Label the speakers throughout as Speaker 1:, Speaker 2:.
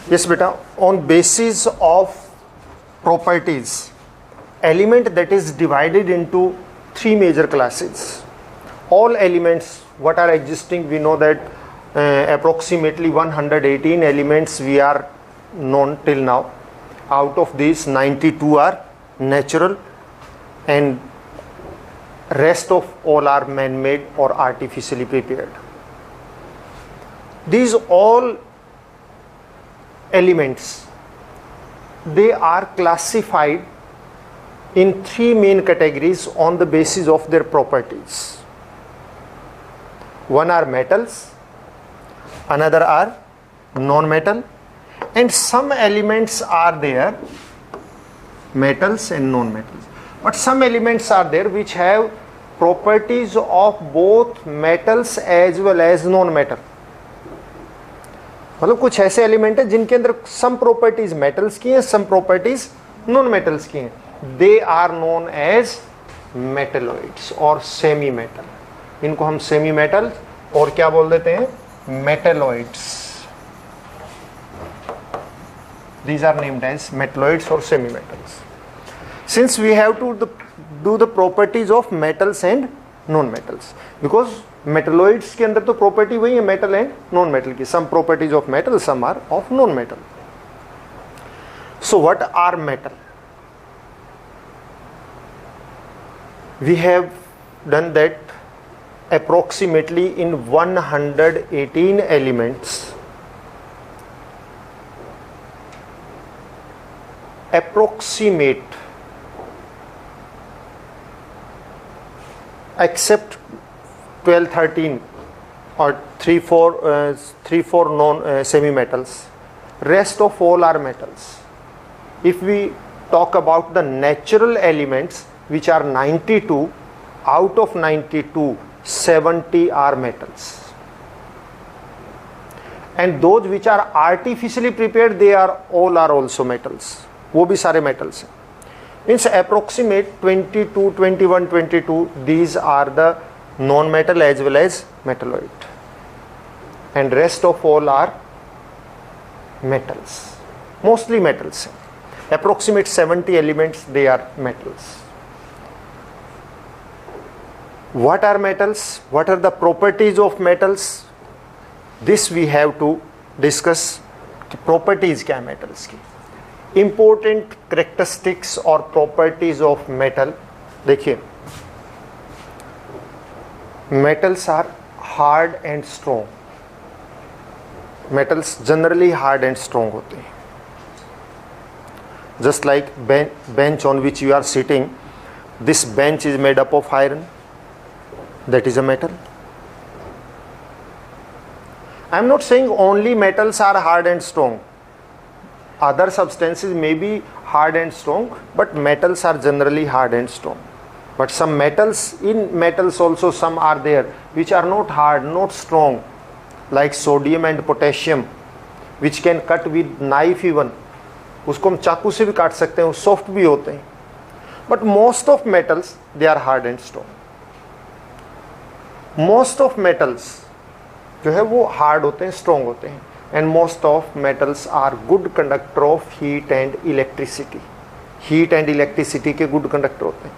Speaker 1: Yes beta, on basis of properties, element that is divided into three major classes. All elements what are existing, we know that approximately 118 elements we are known till now. Out of these 92 are natural and rest of all are man-made or artificially prepared. These all elements, they are classified in three main categories on the basis of their properties. One are metals, another are non-metal, and some elements are there, metals and non-metals. But some elements are there which have properties of both metals as well as non-metal. मतलब कुछ ऐसे element है जिनके अंदर some properties metals की हैं, some properties non metals की हैं. They are known as metalloids और सेमी मेटल. इनको हम सेमी मेटल और क्या बोल देते हैं, metalloids. These are named as metalloids or semi metals. Since we have to do the properties of metals and non metals, because metalloids के अंदर तो property वही है metal and non metal की. Some properties of metal, some are of non metal. So what are metal? We have done that approximately in 118 elements. Approximate, except 12 13 or 3 4 non semi metals, rest of all are metals. If we talk about the natural elements, which are 92, out of 92 70 are metals, and those which are artificially prepared, they are all are also metals. वो भी सारे metals हैं. Means approximate 22 21 22, these are the non metal as well as metalloid, and rest of all are metals, mostly metals. Approximate 70 elements, they are metals. What are metals? What are the properties of metals? This we have to discuss. Properties क्या है metals की. Important characteristics और properties of metal. देखिए, metals are hard and strong. Metals generally hard and strong होते हैं. Just like bench on which you are sitting, this bench is made up of iron. That is a metal. I am not saying only metals are hard and strong. Other substances may be hard and strong, but metals are generally hard and strong. But some metals, in metals also some are there which are not hard, not strong, like sodium and potassium, which can cut with knife even. उसको हम चाकू से भी काट सकते हैं, वो soft भी होते हैं. But most of metals, they are hard and strong. Most of metals जो है वो हार्ड होते हैं, स्ट्रॉन्ग होते हैं. And most of metals are good conductor of heat and electricity. Heat and electricity के गुड कंडक्टर होते हैं.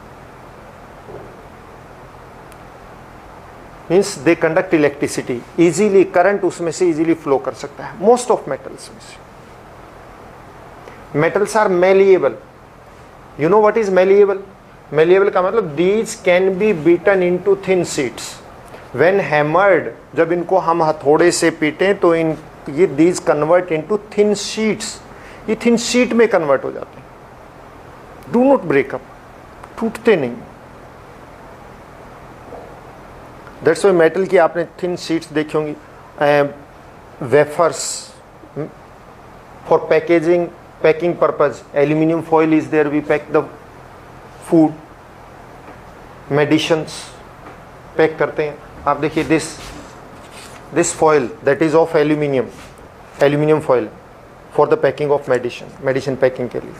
Speaker 1: Means they conduct electricity easily, current उसमें से इजीली फ्लो कर सकता है. मोस्ट ऑफ मेटल्स में से. Metals are malleable. You know what is malleable? Malleable का मतलब these can be beaten into thin sheets. When hammered, जब इनको हम हथौड़े से पीटें तो इन ये these convert into thin sheets. ये थिन शीट में कन्वर्ट हो जाते हैं. डू नॉट ब्रेक अप, टूटते नहीं. दैट्स व्हाई मेटल की आपने थिन शीट्स देखी होंगी. Wafers for packaging, packing purpose, aluminium foil is there, we pack the food. Medicines pack करते हैं. आप देखिए this foil that is of aluminium foil for the packing of medicine packing के लिए.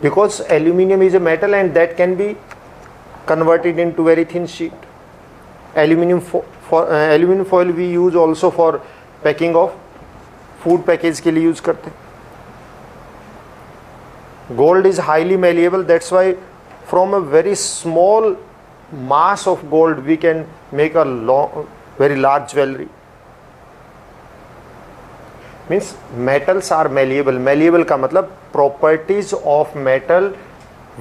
Speaker 1: Because aluminium is a metal and that can be converted into very thin sheet. Aluminium foil we use also for packing of food package के लिए use करते हैं. Gold is highly malleable, that's why from a very small mass of gold we can make a very large jewelry. Means metals are malleable. Malleable का मतलब properties of metal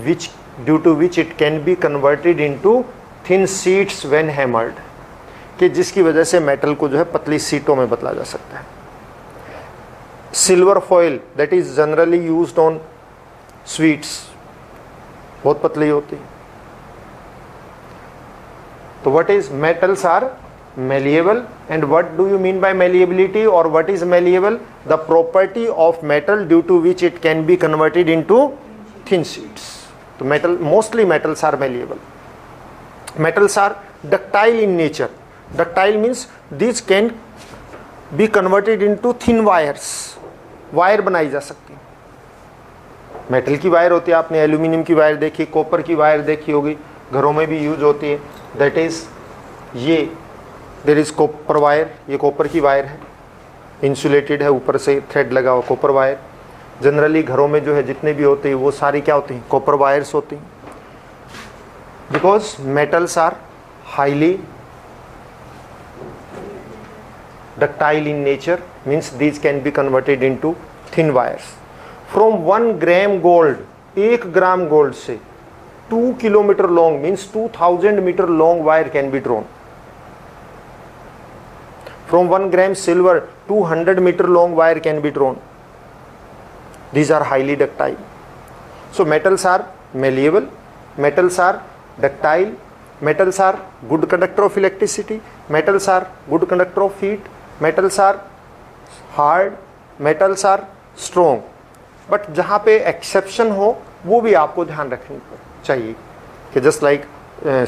Speaker 1: which due to which it can be converted into thin sheets when hammered, कि जिसकी वजह से metal को जो है पतली सीटों में बदला जा सकता है. Silver foil that is generally used on sweets बहुत पतली होती है. तो what is metals are malleable and what do you mean by malleability or what is malleable? The property of metal due to which it can be converted into thin sheets. तो metal, mostly metals are malleable. Metals are ductile in nature. Ductile means these can be converted into thin wires. Wire बनाई जा सकती है. Metal की wire होती है, आपने aluminium की वायर देखी, कॉपर की वायर देखी होगी, घरों में भी यूज होती है. दैट इज ये देयर इज कॉपर वायर, ये कॉपर की वायर है, इंसुलेटेड है, ऊपर से थ्रेड लगा हुआ कॉपर वायर. जनरली घरों में जो है जितने भी होते हैं वो सारी क्या होती हैं, कॉपर वायर्स होती हैं. Because metals are highly ductile in nature, means these can be converted into thin wires. From 1 gram gold, 1 gram gold से 2 kilometre long means 2000 metre long wire can be drawn. From 1 gram silver, 200 meter long wire can be drawn. These are highly ductile. So metals are malleable, metals are ductile, metals are good conductor of electricity, metals are good conductor of heat, metals are hard, metals are strong. But जहाँ पे exception हो वो भी आपको ध्यान रखनी चाहिए कि जस्ट लाइक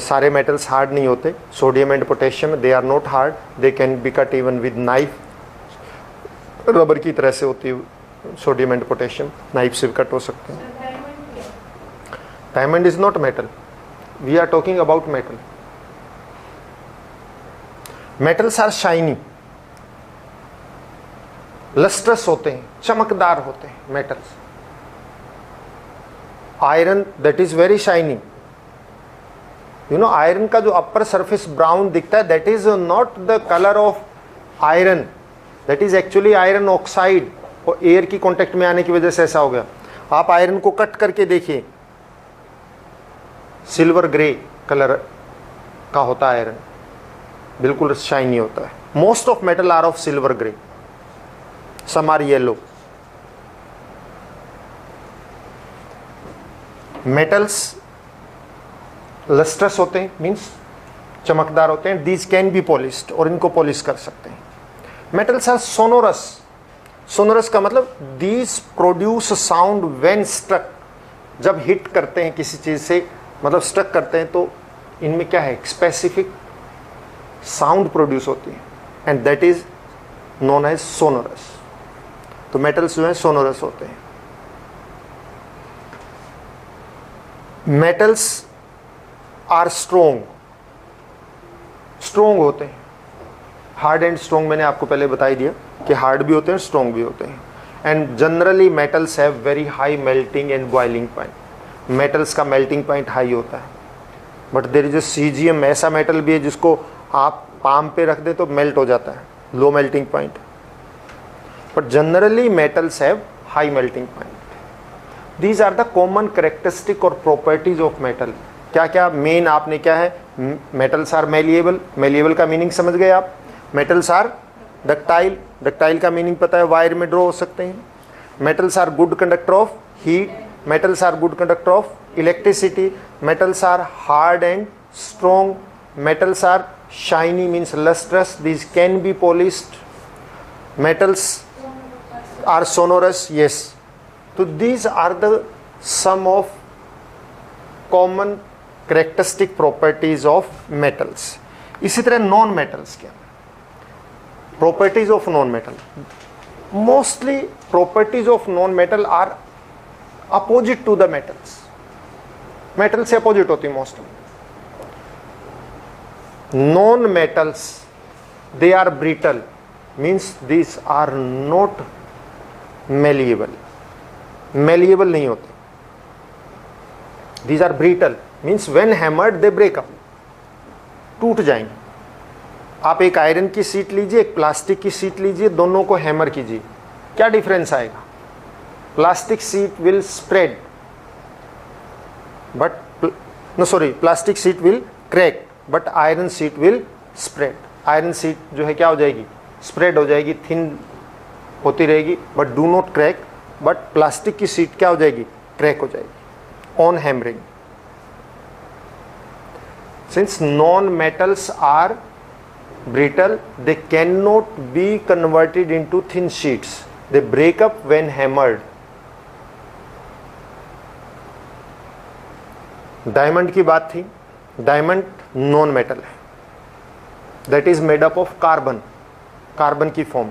Speaker 1: सारे मेटल्स हार्ड नहीं होते. Sodium and potassium they are not hard, they can be cut even with knife. Rubber की तरह से होती है सोडियम एंड पोटेशियम, नाइफ से कट हो सकते हैं. Diamond is not metal, we are talking about metal. Metals are shiny, lustrous होते हैं, चमकदार होते हैं मेटल्स. Iron that is very shiny. You know iron का जो अपर सरफेस ब्राउन दिखता है that is not the colour of iron, that is actually iron oxide, और एयर की कांटेक्ट में आने की वजह से ऐसा हो गया. आप आयरन को कट करके देखिए, सिल्वर ग्रे कलर का होता है आयरन, बिल्कुल शाइनी होता है. Most of metal are of silver grey, some are yellow. Metals lustrous होते हैं, मीन्स चमकदार होते हैं. These can be polished, और इनको पॉलिश कर सकते हैं. Metals are sonorous. Sonorous का मतलब these produce sound when struck. जब हिट करते हैं किसी चीज से, मतलब स्ट्रक करते हैं, तो इनमें क्या है, स्पेसिफिक साउंड प्रोड्यूस होती है, and that is known as sonorous. तो मेटल्स जो हैं सोनोरस होते हैं. मेटल्स आर स्ट्रोंग, स्ट्रोंग होते हैं. हार्ड एंड स्ट्रोंग मैंने आपको पहले बता ही दिया कि हार्ड भी होते हैं, स्ट्रोंग भी होते हैं. And generally metals have very high melting and boiling point. Metals का मेल्टिंग पॉइंट हाई होता है. But there is a caesium, ऐसा मेटल भी है जिसको आप पाम पे रख दे तो मेल्ट हो जाता है, low melting point. But generally metals have high melting point. These are the common characteristic or properties of metal. क्या क्या मेन आपने क्या है, metals are malleable. Malleable का मीनिंग समझ गए आप. Metals are ductile. Ductile का मीनिंग पता है, वायर में ड्रॉ हो सकते हैं. Metals are good conductor of heat. Metals are good conductor of electricity. Metals are hard and strong. Metals are shiny, means lustrous. These can be polished. Metals are sonorous, yes. So these are the some of common characteristic properties of metals. इसी तरह non metals क्या, properties of non metal. Mostly properties of non metal are opposite to the metals. Metal से opposite होती mostly. Non metals they are brittle, means this are not malleable, malleable नहीं होते. These are brittle, means when hammered they break up, टूट जाएंगे. आप एक iron की sheet लीजिए, एक प्लास्टिक की शीट लीजिए, दोनों को हैमर कीजिए, क्या डिफरेंस आएगा? Plastic sheet will spread but plastic sheet will crack but iron sheet will spread. Iron sheet जो है क्या हो जाएगी? स्प्रेड हो जाएगी, थिन होती रहेगी, but do not crack. But plastic की शीट क्या हो जाएगी? क्रैक हो जाएगी on hammering. Since non metals are brittle, they cannot be converted into thin sheets, they break up when hammered. Diamond की बात थी. डायमंड नॉन मेटल है, that is made up of carbon, carbon की form.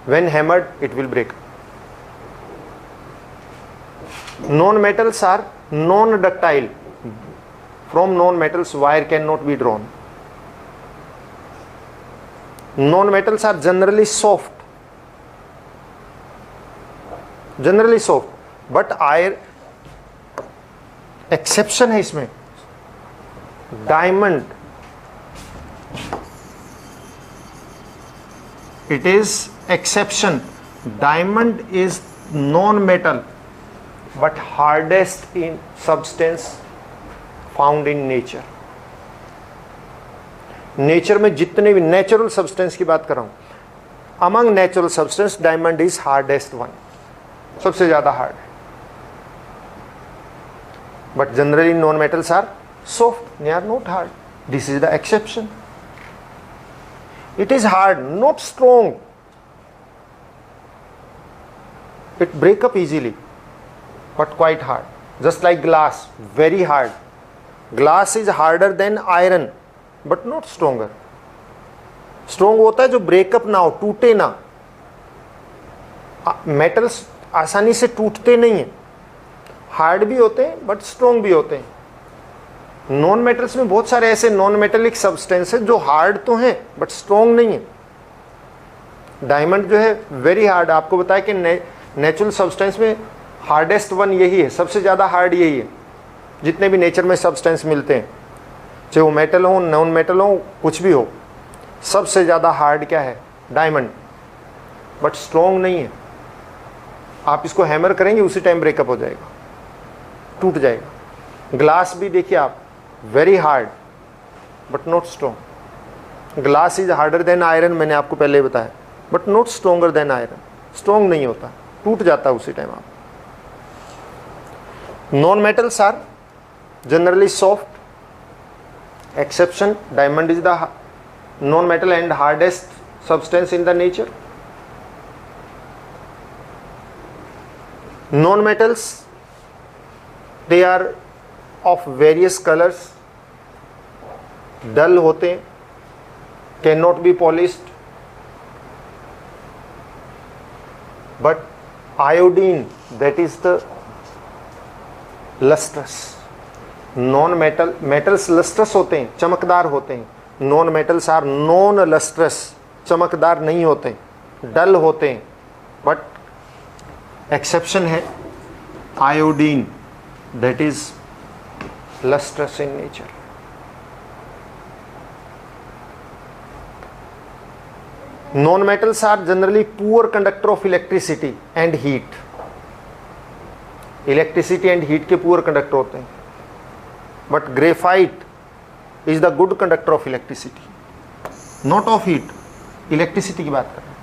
Speaker 1: When hammered it will break. Non metals are non ductile. From non metals wire can not be drawn. Non metals are generally soft, generally soft, but आयर exception है इसमें. Diamond it is exception. Diamond is non metal but hardest in substance found in nature. Nature में जितने भी natural substance की बात कर रहा हूं, among natural substance diamond is hardest one, सबसे ज्यादा हार्ड है. But generally non metals are soft, they are not hard. This is the exception. It is hard, not strong. It break up easily but quite hard. Just like glass, very hard. Glass is harder than iron but not stronger. Strong होता है जो breakup ना हो, टूटे ना. Metals आसानी से टूटते नहीं हैं, हार्ड भी होते हैं बट स्ट्रोंग भी होते हैं. नॉन मेटल्स में बहुत सारे ऐसे नॉन मेटेलिक सब्सटेंस है जो हार्ड तो हैं बट स्ट्रोंग नहीं है. डायमंड जो है वेरी हार्ड. आपको बताया कि नेचुरल सब्सटेंस में हार्डेस्ट वन यही है, सबसे ज़्यादा हार्ड यही है. जितने भी नेचर में सब्सटेंस मिलते हैं, चाहे वो मेटल हो, नॉन मेटल हो, कुछ भी हो, सबसे ज़्यादा हार्ड क्या है? डायमंड. बट स्ट्रॉन्ग नहीं है. आप इसको हैमर करेंगे उसी टाइम ब्रेकअप हो जाएगा, टूट जाएगा. ग्लास भी देखिए आप, very hard but not strong. Glass is harder than iron, मैंने आपको पहले बताया, but not stronger than iron. Strong नहीं होता, टूट जाता है उसी टाइम. आप non metals are generally soft. Exception, diamond is the non-metal and hardest substance in the nature. Non-metals, they are of various colors, dull होते हैं, cannot be polished. But iodine, that is the lustrous. Non metal, metals lustrous होते हैं, चमकदार होते हैं. Non metals are non lustrous, चमकदार नहीं होते, डल होते हैं. बट एक्सेप्शन है iodine, that is lustrous in nature. Non metals are generally poor conductor of electricity and heat. Electricity and heat के पुअर कंडक्टर होते हैं. But graphite is the good conductor of electricity, not of heat. Electricity की बात करें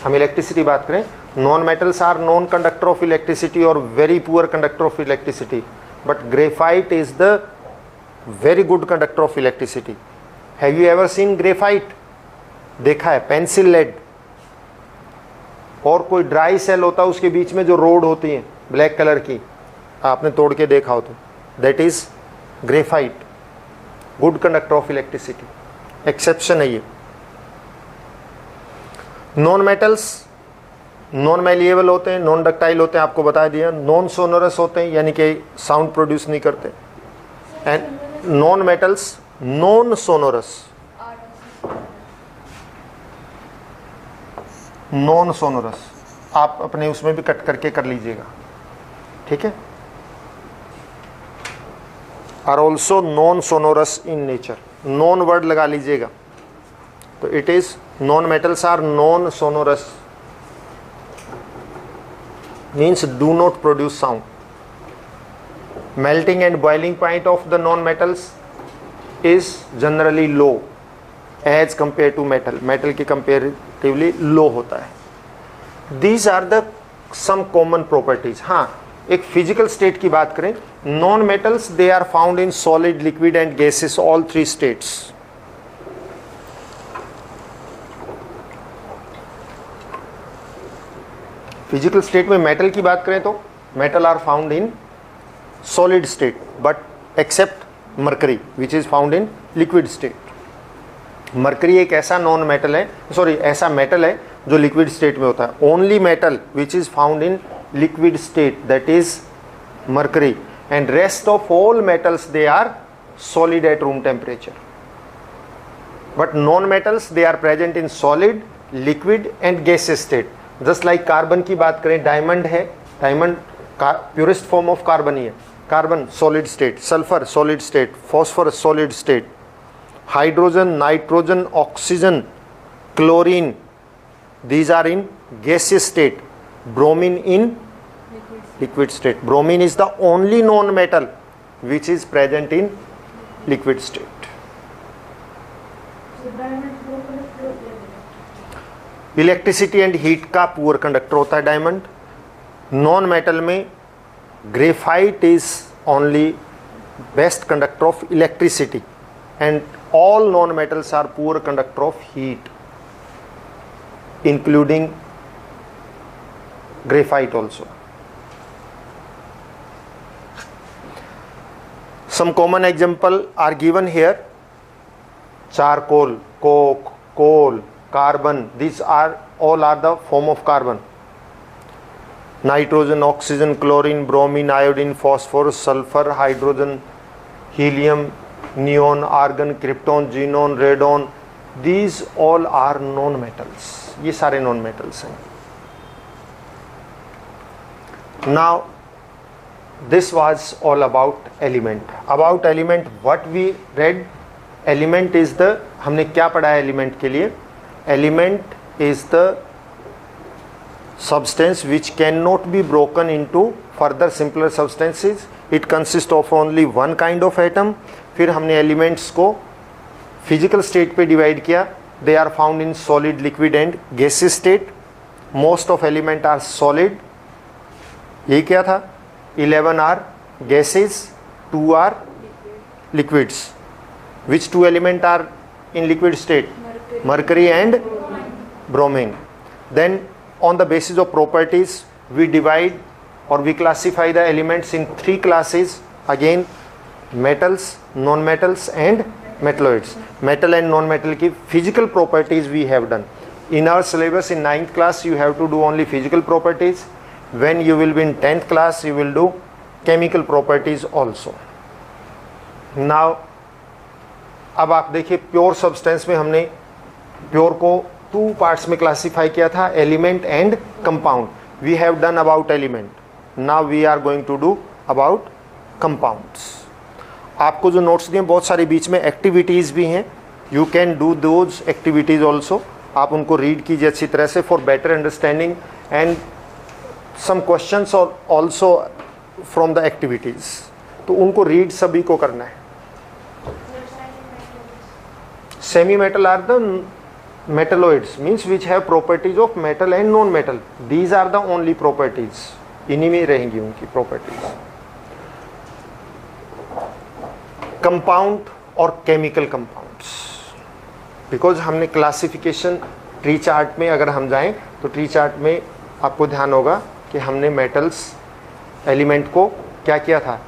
Speaker 1: हम, electricity बात करें. Non metals are non conductor of electricity और very poor conductor of electricity. But graphite is the very good conductor of electricity. Have you ever seen graphite? देखा है, pencil lead. और कोई ड्राई सेल होता है, उसके बीच में जो रोड होती है ब्लैक कलर की, आपने तोड़ के देखा हो तो, that is graphite, good conductor of electricity. Exception है ये. नॉन मेटल्स नॉन मैलिएबल होते हैं, नॉन डक्टाइल होते हैं, आपको बता दिया. नॉन सोनरस होते हैं, यानी कि साउंड प्रोड्यूस नहीं करते. And non metals non sonorous. Non sonorous, आप अपने उसमें भी कट करके कर लीजिएगा, ठीक है। Are also non sonorous in nature, non word लगा लीजिएगा, तो it is non metals are non sonorous, means do not produce sound. Melting and boiling point of the non-metals is generally low as compared to metal. Metal की comparatively low होता है. These are the some common properties. हाँ, एक physical state की बात करें, non-metals they are found in solid, liquid and gases, all three states. Physical state में metal की बात करें तो metal are found in solid state but except mercury which is found in liquid state. mercury एक ऐसा non metal है, sorry ऐसा metal है जो लिक्विड स्टेट में होता है. Only metal which is found in liquid state that is mercury and rest of all metals they are solid at room temperature, but non metals they are present in solid, liquid and gaseous state. just like carbon की बात करें, diamond है, diamond purest form of carbon ही है, carbon solid state, sulphur solid state, phosphorus solid state, hydrogen, nitrogen, oxygen, chlorine, these are in gaseous state, bromine in liquid state. Bromine is the only non metal which is present in liquid state. Electricity and heat का poor conductor होता है diamond. Non metal में graphite is only best conductor of electricity and all non metals are poor conductor of heat including graphite also. Some common example are given here: charcoal, coke, coal, carbon. These are all are the form of carbon. Nitrogen, oxygen, chlorine, bromine, iodine, phosphorus, sulfur, hydrogen, helium, neon, argon, krypton, xenon, radon. These all are non-metals. ये सारे non metals हैं. Now this was all about element. About element what we read, element is the, हमने क्या पढ़ा है element के लिए? Element is the substance which cannot be broken into further simpler substances. It consists of only one kind of atom. फिर हमने elements को physical state पे डिवाइड किया. They are found in solid, liquid and gaseous state. Most of element are solid. ये क्या था? 11 are gases, 2 are liquids. Which two element are in liquid state? Mercury and bromine. Then on the basis of properties we divide or we classify the elements in 3 classes. Again, metals, non-metals and metalloids. Metal and non-metal की physical properties we have done. In our syllabus in 9th class you have to do only physical properties. When you will be in 10th class you will do chemical properties also. Now अब आप देखिए pure substance में हमने pure को 2 parts में classify किया था, element and compound. We have done about element. Now we are going to do about compounds. आपको जो नोट्स दिए बहुत सारी बीच में एक्टिविटीज़ भी हैं. You can do those activities also. आप उनको रीड कीजिए अच्छी तरह से for better understanding and some questions also from the activities. तो उनको रीड सभी को करना है. Semi metal are the metalloids, means which have properties of metal and non-metal. These are the only properties. इन्हीं में रहेंगी उनकी properties. कंपाउंड और केमिकल कंपाउंड्स, बिकॉज हमने क्लासिफिकेशन ट्री चार्ट में अगर हम जाएं तो ट्री चार्ट में आपको ध्यान होगा कि हमने मेटल्स एलिमेंट को क्या किया था,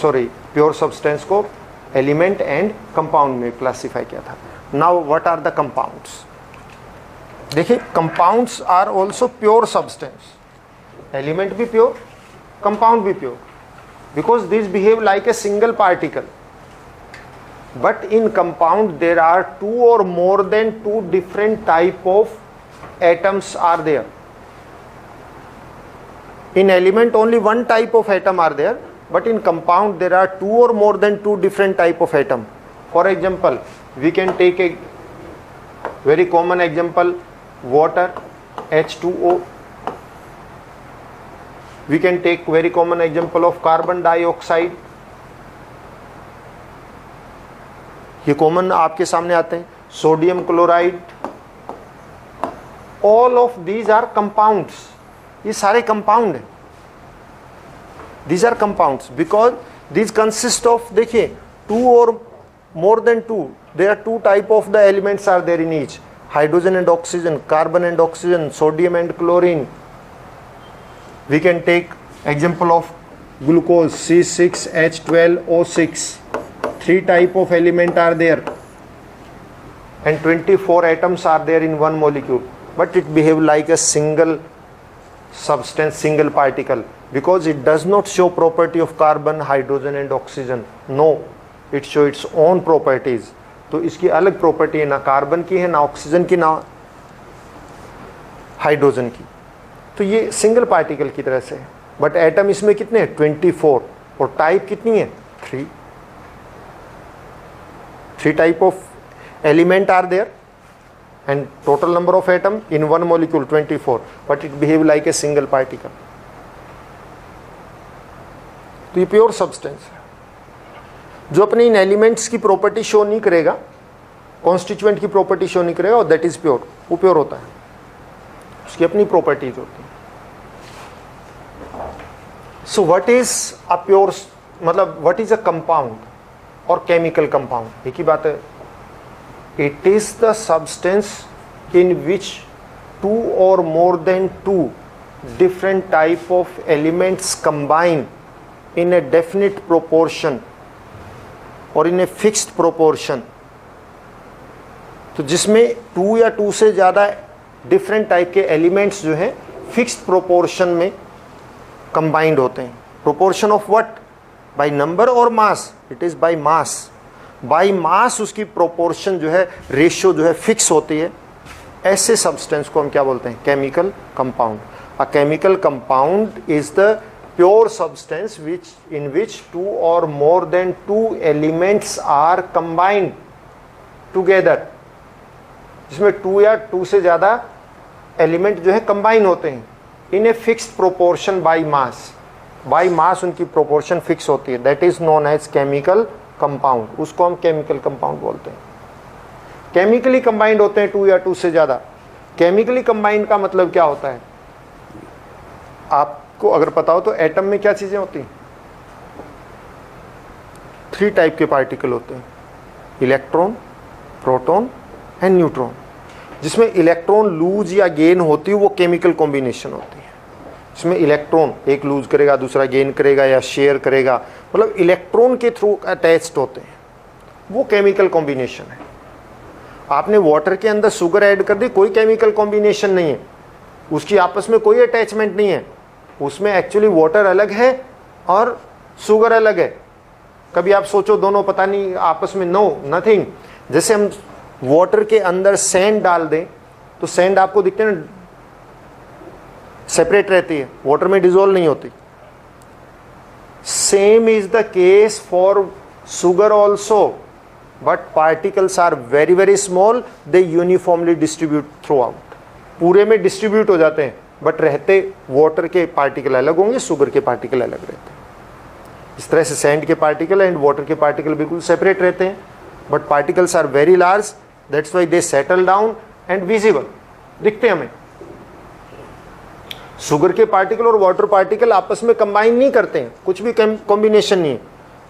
Speaker 1: सॉरी प्योर सब्सटेंस को एलिमेंट एंड कंपाउंड में क्लासीफाई किया था. Now what are the compounds? देखिए compounds are also pure substance. Element भी प्योर, कंपाउंड भी pure, because this behave like a single particle. But in compound there are 2 or more than 2 different type of atoms are there. In element only one type of atom are there, but in compound there are two or more than two different type of atom. For example, we can take a very common example, water, H2O. We can take very common example of carbon dioxide. ये common आपके सामने आते हैं, sodium chloride. All of these are compounds. ये सारे compound हैं. These are compounds because these consist of, देखिए, two और more than two, there are two type of the elements are there in each. Hydrogen and oxygen, carbon and oxygen, sodium and chlorine. We can take example of glucose, C6H12O6. Three type of element are there and 24 atoms are there in one molecule, but it behave like a single substance, single particle, because it does not show property of carbon, hydrogen and oxygen. No, it show its own properties. तो इसकी अलग property है, ना carbon की है, ना oxygen की, ना हाइड्रोजन की. तो ये सिंगल पार्टिकल की तरह से है. बट एटम इसमें कितने हैं? 24. और टाइप कितनी है? 3. 3 type of element are there and total number of atom in one molecule 24, but it behave like a single particle. तो ये प्योर सब्सटेंस है जो अपने इन एलिमेंट्स की प्रॉपर्टी शो नहीं करेगा, कॉन्स्टिट्यूएंट की प्रॉपर्टी शो नहीं करेगा, और दैट इज प्योर. वो प्योर होता है, उसकी अपनी प्रॉपर्टीज होती है. So what is a pure, मतलब व्हाट इज अ कंपाउंड और केमिकल कंपाउंड? एक ही बात है. It is the substance in which two और more than two different type of elements combine in a definite proportion और इन ए फिक्स्ड प्रोपोर्शन. तो जिसमें टू या टू से ज़्यादा डिफरेंट टाइप के एलिमेंट्स जो हैं फिक्स्ड प्रोपोर्शन में कंबाइंड होते हैं. Proportion of what? By number और mass? It is by mass. By mass उसकी प्रोपोर्शन जो है, रेशियो जो है फिक्स होती है. ऐसे सब्सटेंस को हम क्या बोलते हैं? Chemical compound. A chemical compound is the pure substance in which two or more than two elements are combined together. जिसमें टू या टू से ज़्यादा एलिमेंट जो है कंबाइन होते हैं in a fixed proportion by mass. By mass उनकी proportion fix होती है. That is known as chemical compound. उसको हम केमिकल कंपाउंड बोलते हैं. केमिकली कंबाइंड होते हैं टू या टू से ज़्यादा. केमिकली कंबाइंड का मतलब क्या होता है? आपको अगर पता हो तो एटम में क्या चीज़ें होती हैं? 3 टाइप के पार्टिकल होते हैं, इलेक्ट्रॉन, प्रोटॉन एंड न्यूट्रॉन. जिसमें इलेक्ट्रॉन लूज या गेन होती है वो केमिकल कॉम्बिनेशन होती है. इसमें इलेक्ट्रॉन एक लूज करेगा, दूसरा गेन करेगा या शेयर करेगा, मतलब इलेक्ट्रॉन के थ्रू अटैच्ड होते हैं, वो केमिकल कॉम्बिनेशन है. आपने वाटर के अंदर शुगर ऐड कर दी, कोई केमिकल कॉम्बिनेशन नहीं है, उसकी आपस में कोई अटैचमेंट नहीं है. उसमें एक्चुअली वाटर अलग है और शुगर अलग है. कभी आप सोचो दोनों पता नहीं आपस में, नो, नथिंग. जैसे हम वाटर के अंदर सैंड डाल दें तो सैंड आपको दिखते हैं ना, सेपरेट रहती है, वाटर में डिजोल्व नहीं होती. Same is the case for sugar also, but particles are very very small, they uniformly distribute throughout. पूरे में डिस्ट्रीब्यूट हो जाते हैं, बट रहते वाटर के पार्टिकल अलग होंगे, शुगर के पार्टिकल अलग रहते हैं. इस तरह से सैंड के पार्टिकल एंड वाटर के पार्टिकल बिल्कुल सेपरेट रहते हैं, but particles are very large. That's why they settle down and visible, दिखते हैं हमें. शुगर के पार्टिकल और वाटर पार्टिकल आपस में कंबाइन नहीं करते हैं, कुछ भी कॉम्बिनेशन नहीं है,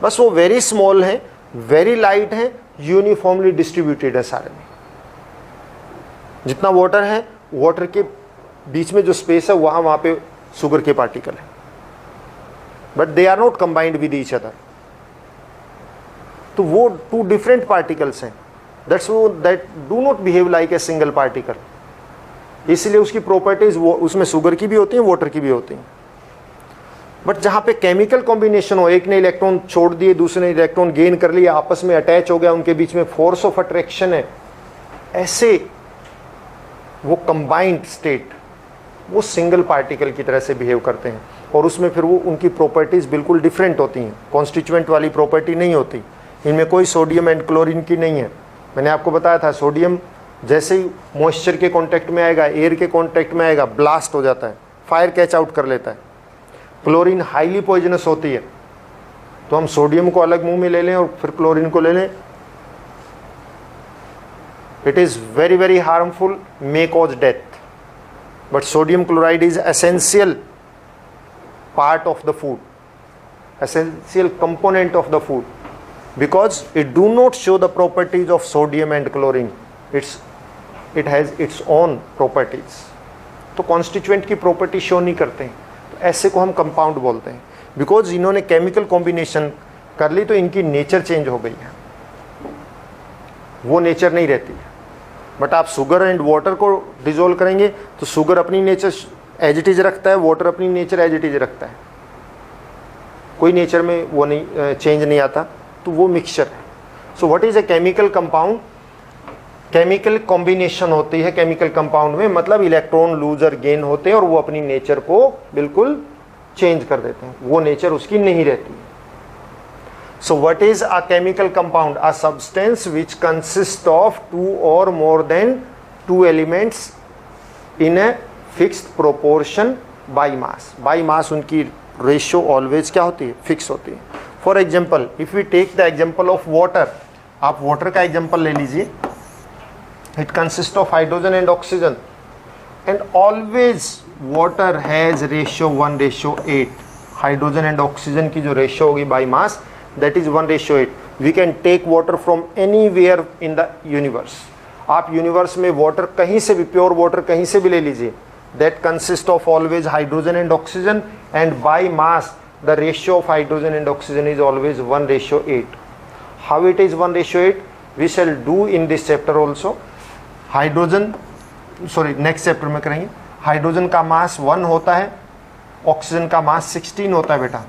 Speaker 1: बस वो वेरी स्मॉल है, वेरी लाइट है, यूनिफॉर्मली डिस्ट्रीब्यूटेड है सारे में. जितना वाटर है, वाटर के बीच में जो स्पेस है वहां पे शुगर के पार्टिकल है, but they are not combined with each other. तो वो 2 डिफरेंट पार्टिकल्स हैं. That do not behave like a single particle. इसलिए उसकी प्रॉपर्टीज वो उसमें शुगर की भी होती हैं, वाटर की भी होती हैं. बट जहां पे केमिकल कॉम्बिनेशन हो, एक ने इलेक्ट्रॉन छोड़ दिए, दूसरे ने इलेक्ट्रॉन गेन कर लिया, आपस में अटैच हो गया, उनके बीच में फोर्स ऑफ अट्रैक्शन है, ऐसे वो कंबाइंड स्टेट, वो सिंगल पार्टिकल की तरह से बिहेव करते हैं, और उसमें फिर वो उनकी प्रॉपर्टीज़ बिल्कुल डिफरेंट होती हैं, कॉन्स्टिट्यूएंट वाली प्रॉपर्टी नहीं होती। इनमें कोई सोडियम एंड क्लोरीन की नहीं है। मैंने आपको बताया था सोडियम जैसे ही मॉइस्चर के कांटेक्ट में आएगा, एयर के कांटेक्ट में आएगा, ब्लास्ट हो जाता है, फायर कैच आउट कर लेता है। क्लोरीन हाईली पॉइजनस होती है, तो हम सोडियम को अलग मुंह में ले लें और फिर क्लोरीन को ले लें, it is very very harmful, may cause death. But sodium chloride is essential part of the food, essential component of the food, because it do not show the properties of sodium and chlorine, it has its own properties। तो constituent की property show नहीं करते हैं, तो ऐसे को हम compound बोलते हैं। because इन्होंने chemical combination कर ली तो इनकी nature change हो गई है, वो nature नहीं रहती है। बट आप शुगर एंड वाटर को डिजोल्व करेंगे तो शुगर अपनी नेचर एज इट इज रखता है, वाटर अपनी नेचर एज इट इज रखता है, कोई नेचर में वो नहीं चेंज नहीं आता, तो वो मिक्सचर है। So what is a chemical compound? Chemical combination होती है केमिकल कंपाउंड में, मतलब इलेक्ट्रॉन लूज और गेन होते हैं और वो अपनी नेचर को बिल्कुल चेंज कर देते हैं, वो नेचर उसकी नहीं रहती है। So what is a chemical compound? A substance which consists of two or more than two elements in a fixed proportion by mass. By mass उनकी ratio always क्या होती है? Fix होती है। For example, if we take the example of water, आप water का example ले लीजिए, it consists of hydrogen and oxygen, and always water has ratio 1:8. Hydrogen and oxygen की जो ratio होगी by mass, that is 1:8. We can take water from anywhere in the universe. आप universe में water कहीं से भी, प्योर वाटर कहीं से भी ले लीजिए, that consists of always hydrogen and oxygen, and by mass the ratio of hydrogen and oxygen is always 1:8. How it is 1:8? We shall do in this chapter also. Hydrogen, sorry next chapter में करेंगे। Hydrogen का मास 1 होता है, oxygen का मास 16 होता है बेटा,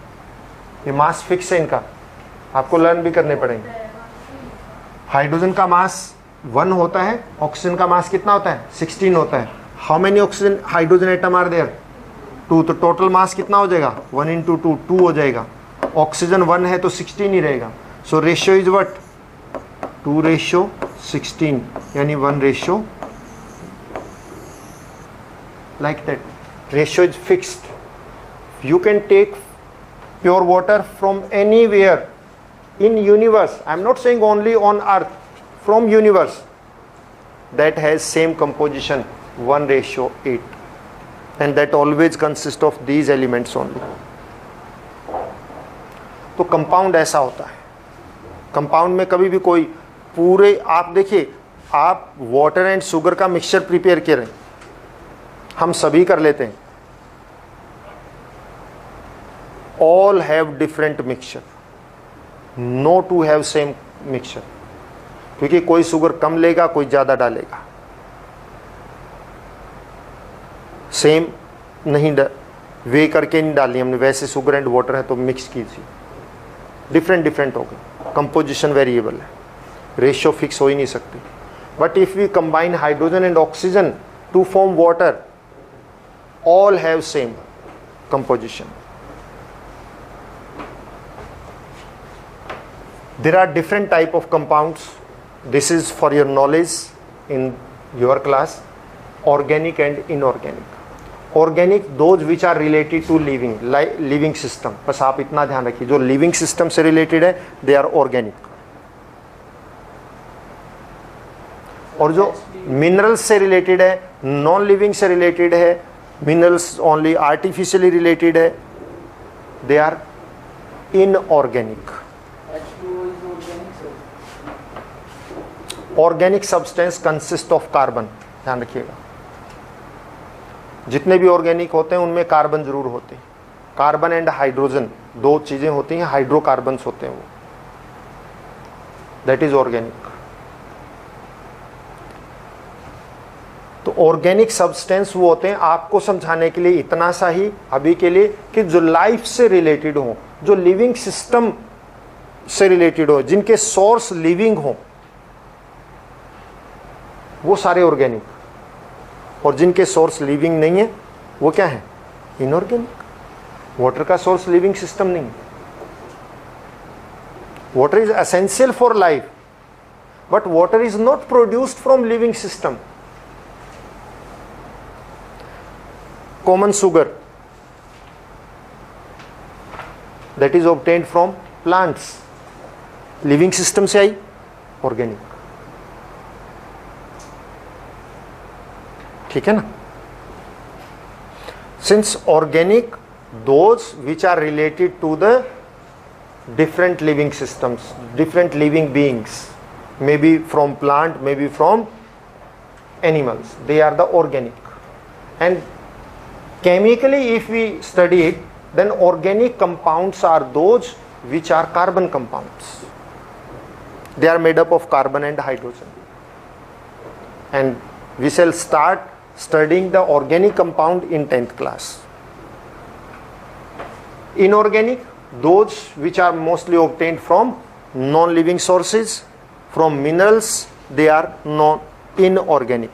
Speaker 1: ये मास फिक्स है इनका, आपको लर्न भी करने पड़ेंगे। हाइड्रोजन का मास 1 होता है, ऑक्सीजन का मास कितना होता है? 16 होता है। How many oxygen hydrogen atom are there? 2, तो टोटल मास कितना हो जाएगा? 1 × 2, 2 हो जाएगा। ऑक्सीजन 1 है तो 16 ही रहेगा। So ratio is what? 2:16, यानी 1:, like that. Ratio is fixed. You can take pure water from anywhere in universe. I am not saying only on earth, from universe, that has same composition 1:8, and that always consists of these elements only. तो compound ऐसा होता है। Compound में कभी भी कोई पूरे, आप देखिए, आप वाटर एंड शुगर का मिक्सचर प्रिपेयर करें, हम सभी कर लेते हैं, all have different mixture, no two have same mixture, क्योंकि कोई शुगर कम लेगा, कोई ज़्यादा डालेगा, सेम नहीं वे करके नहीं डाली हमने, वैसे शुगर एंड वाटर है तो मिक्स कीजिए, डिफरेंट डिफरेंट हो गए, कंपोजिशन वेरिएबल है, रेशियो फिक्स हो ही नहीं सकती। But if we combine hydrogen and oxygen to form water, all have same composition. There are different type of compounds. This is for your knowledge in your class. Organic and inorganic. Organic, those which are related to living, like living system. बस आप इतना ध्यान रखिए, जो living system से related है, they are organic. और जो minerals से related है, non living से related है, minerals only artificially related है, they are inorganic. Organic substance consist of carbon, ध्यान रखिएगा, जितने भी ऑर्गेनिक होते हैं उनमें कार्बन जरूर होते हैं। कार्बन एंड हाइड्रोजन दो चीजें होती हैं, हाइड्रोकार्बन्स होते हैं वो, दैट इज ऑर्गेनिक। तो ऑर्गेनिक सब्सटेंस वो होते हैं, आपको समझाने के लिए इतना सा ही अभी के लिए, कि जो लाइफ से रिलेटेड हो, जो लिविंग सिस्टम से रिलेटेड हो, जिनके सोर्स लिविंग हो, वो सारे ऑर्गेनिक। और जिनके सोर्स लिविंग नहीं है वो क्या है, इनऑर्गेनिक। वाटर का सोर्स लिविंग सिस्टम नहीं, water is essential for life, but water is not produced from living system. Common sugar that is obtained from plants, living system से आई, organic, ठीक है ना। Since organic, those which are related to the different living systems, different living beings, maybe from plant, maybe from animals, they are the organic. And chemically if we study it, then organic compounds are those which are carbon compounds. They are made up of carbon and hydrogen. And we shall start studying the organic compound in 10th class. Inorganic, those which are mostly obtained from non-living sources, from minerals, they are inorganic.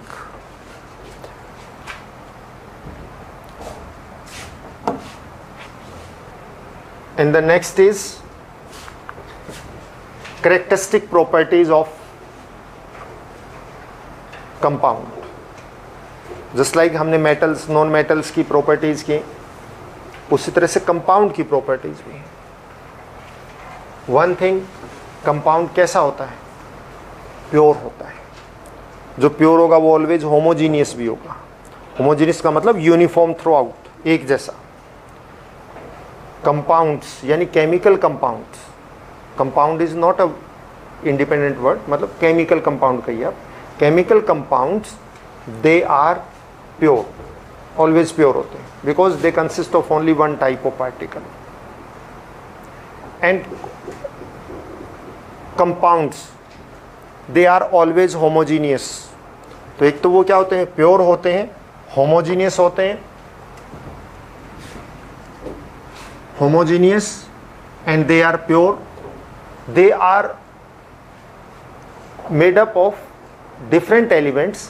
Speaker 1: And the next is characteristic properties of compound. Just like हमने metals, non-metals की properties की, उसी तरह से compound की properties भी हैं। One thing, compound कैसा होता है, प्योर होता है। जो प्योर होगा वो ऑलवेज होमोजीनियस भी होगा। होमोजीनियस का मतलब यूनिफॉर्म थ्रू आउट, एक जैसा। कंपाउंड्स यानी chemical compounds, compound is not a independent word, मतलब केमिकल कंपाउंड कहिए आप। Chemical compounds they are pure, always pure होते हैं, because they consist of only one type of particle. And compounds, they are always homogeneous. तो एक तो वो क्या होते हैं, प्योर होते हैं, homogeneous होते हैं, homogeneous and they are pure. They are made up of different elements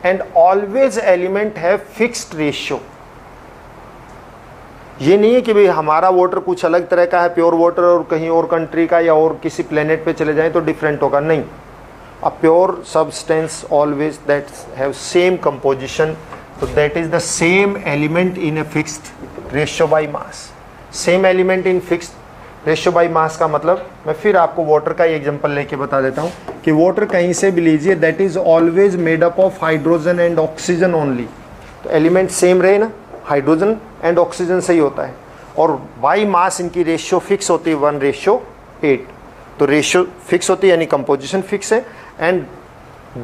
Speaker 1: and always element have fixed ratio. ये नहीं है कि भाई हमारा वाटर कुछ अलग तरह का है प्योर वाटर और कहीं और कंट्री का या और किसी प्लेनेट पे चले जाएं तो डिफरेंट होगा, नहीं। A pure substance always that have same composition, तो that is the same element in a fixed ratio by mass. Same element in fixed ratio by mass का मतलब, मैं फिर आपको वाटर का एग्जांपल लेके बता देता हूँ कि वाटर कहीं से भी लीजिए, that is always made up of hydrogen and oxygen only. तो एलिमेंट सेम रहे ना, हाइड्रोजन एंड ऑक्सीजन से ही होता है, और बाई मास इनकी रेशियो फिक्स होती है 1:8। तो रेशियो फिक्स होती है यानी कंपोजिशन फिक्स है, and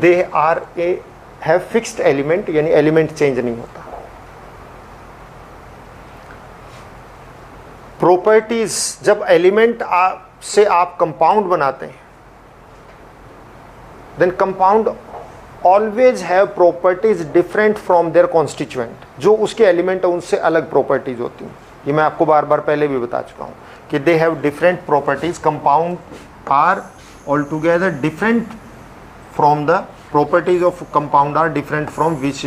Speaker 1: they are a have fixed element यानी एलिमेंट चेंज नहीं होता। प्रॉपर्टीज, जब एलिमेंट से आप कंपाउंड बनाते हैं, then compound always have properties different from their constituent. जो उसके एलिमेंट है उनसे अलग प्रॉपर्टीज होती हैं। ये मैं आपको बार बार पहले भी बता चुका हूँ कि they have different properties. Compound are all together different from the properties of compound are different from which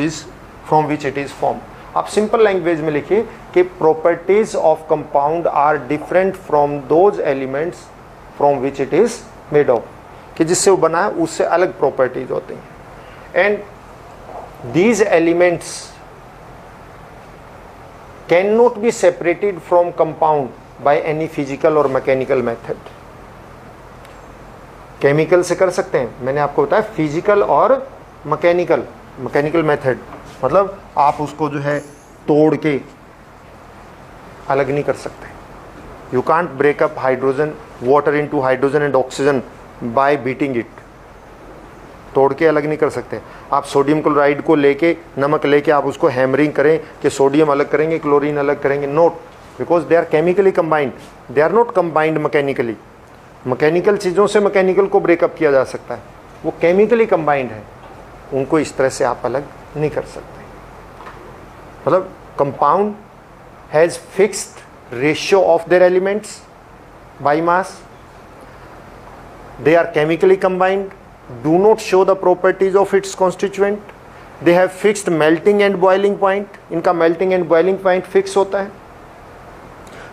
Speaker 1: it is form. आप सिंपल लैंग्वेज में लिखिए कि properties of compound are different from those elements from which it is made of, कि जिससे वो बना है उससे अलग प्रॉपर्टीज होती हैं। And these elements cannot be separated from compound by any physical or mechanical method. Chemical से कर सकते हैं, मैंने आपको बताया फिजिकल और मैकेनिकल मेथड, मतलब आप उसको जो है तोड़ के अलग नहीं कर सकते। You can't break up hydrogen water into hydrogen and oxygen by beating it, तोड़ के अलग नहीं कर सकते। आप सोडियम क्लोराइड को लेके, नमक लेके आप उसको हैमरिंग करें कि सोडियम अलग करेंगे क्लोरीन अलग करेंगे, note, because they are chemically combined, they are not combined mechanically. Mechanical चीज़ों से मैकेनिकल को ब्रेकअप किया जा सकता है, वो केमिकली कंबाइंड है, उनको इस तरह से आप अलग नहीं कर सकते। मतलब compound has fixed ratio of their elements by mass, they are chemically combined, do not show the properties of its constituent, they have fixed melting and boiling point, इनका melting and boiling point fix होता है।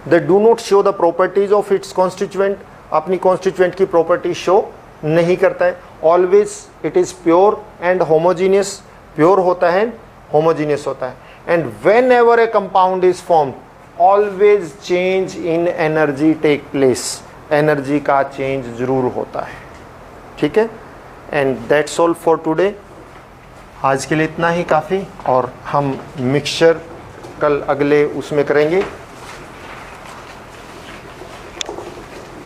Speaker 1: They do not show the properties of its constituent, अपनी constituent की property show नहीं करता है। Always it is pure and homogeneous, pure होता है, होमोजीनियस होता है। And when ever a compound is form, always change in energy take place, energy का चेंज जरूर होता है। ठीक है, and that's all for today. आज के लिए इतना ही काफ़ी, और हम मिक्सचर कल अगले उसमें करेंगे।